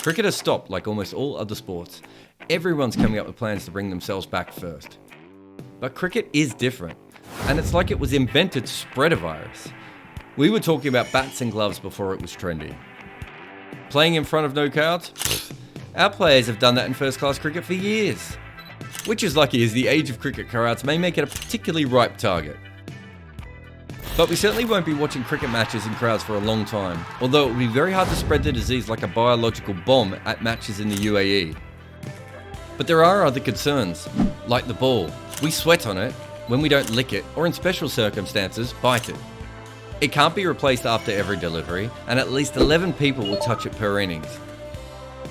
Cricket has stopped like almost all other sports. Everyone's coming up with plans to bring themselves back first. But cricket is different, and it's like it was invented to spread a virus. We were talking about bats and gloves before it was trendy. Playing in front of no crowds? Our players have done that in first-class cricket for years. Which is lucky, as the age of cricket crowds may make it a particularly ripe target. But we certainly won't be watching cricket matches in crowds for a long time, although it would be very hard to spread the disease like a biological bomb at matches in the UAE. But there are other concerns, like the ball. We sweat on it when we don't lick it, or in special circumstances, bite it. It can't be replaced after every delivery, and at least 11 people will touch it per innings.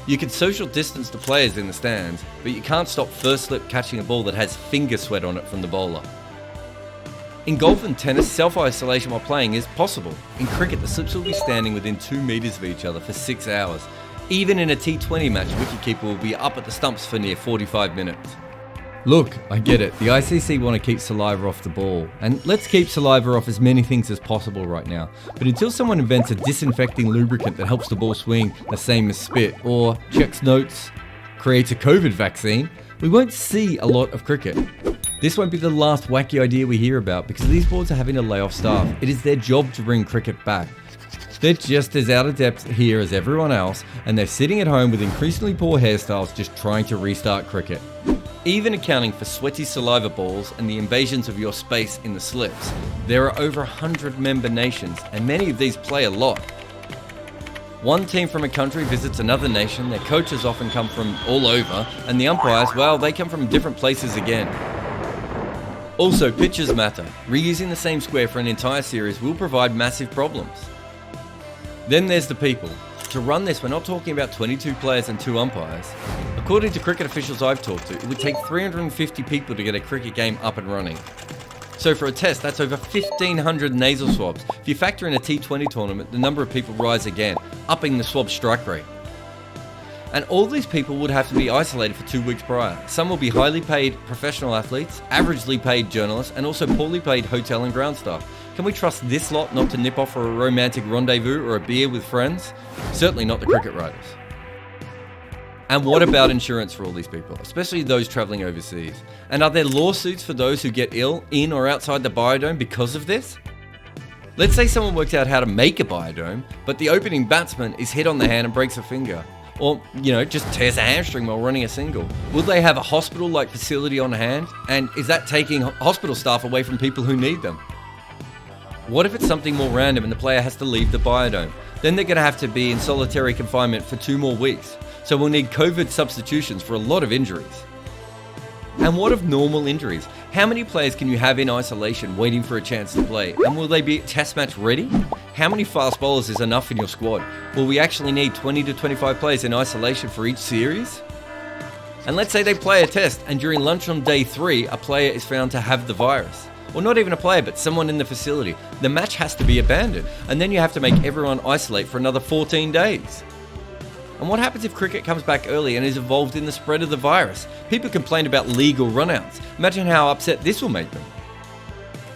You can social distance the players in the stands, but you can't stop first slip catching a ball that has finger sweat on it from the bowler. In golf and tennis, self-isolation while playing is possible. In cricket, the slips will be standing within 2 metres of each other for 6 hours. Even in a T20 match, wicketkeeper will be up at the stumps for near 45 minutes. Look, I get it. The ICC want to keep saliva off the ball, and let's keep saliva off as many things as possible right now. But until someone invents a disinfecting lubricant that helps the ball swing the same as spit, or checks notes, creates a COVID vaccine, we won't see a lot of cricket. This won't be the last wacky idea we hear about, because these boards are having to lay off staff. It is their job to bring cricket back. They're just as out of depth here as everyone else, and they're sitting at home with increasingly poor hairstyles just trying to restart cricket. Even accounting for sweaty saliva balls and the invasions of your space in the slips, there are over 100 member nations, and many of these play a lot. One team from a country visits another nation, their coaches often come from all over, and the umpires, well, they come from different places again. Also, pitches matter. Reusing the same square for an entire series will provide massive problems. Then there's the people. To run this, we're not talking about 22 players and 2 umpires. According to cricket officials I've talked to, it would take 350 people to get a cricket game up and running. So for a test, that's over 1,500 nasal swabs. If you factor in a T20 tournament, the number of people rise again, upping the swab strike rate. And all these people would have to be isolated for 2 weeks prior. Some will be highly paid professional athletes, averagely paid journalists, and also poorly paid hotel and ground staff. Can we trust this lot not to nip off for a romantic rendezvous or a beer with friends? Certainly not the cricket writers. And what about insurance for all these people, especially those travelling overseas? And are there lawsuits for those who get ill in or outside the biodome because of this? Let's say someone works out how to make a biodome, but the opening batsman is hit on the hand and breaks a finger. Or, just tears a hamstring while running a single. Will they have a hospital-like facility on hand? And is that taking hospital staff away from people who need them? What if it's something more random and the player has to leave the biodome? Then they're going to have to be in solitary confinement for 2 more weeks. So we'll need COVID substitutions for a lot of injuries. And what of normal injuries? How many players can you have in isolation waiting for a chance to play? And will they be test match ready? How many fast bowlers is enough in your squad? Will we actually need 20 to 25 players in isolation for each series? And let's say they play a test and during lunch on day 3, a player is found to have the virus. Or not even a player, but someone in the facility. The match has to be abandoned, and then you have to make everyone isolate for another 14 days. And what happens if cricket comes back early and is involved in the spread of the virus? People complain about legal runouts. Imagine how upset this will make them.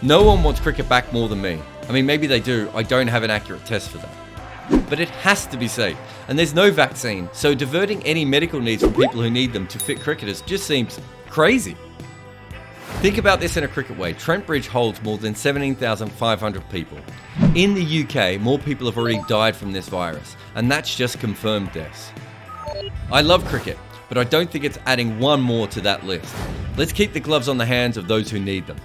No one wants cricket back more than me. I mean, maybe they do. I don't have an accurate test for that. But it has to be safe, and there's no vaccine, so diverting any medical needs from people who need them to fit cricketers just seems crazy. Think about this in a cricket way. Trent Bridge holds more than 17,500 people. In the UK, more people have already died from this virus, and that's just confirmed deaths. I love cricket, but I don't think it's adding one more to that list. Let's keep the gloves on the hands of those who need them.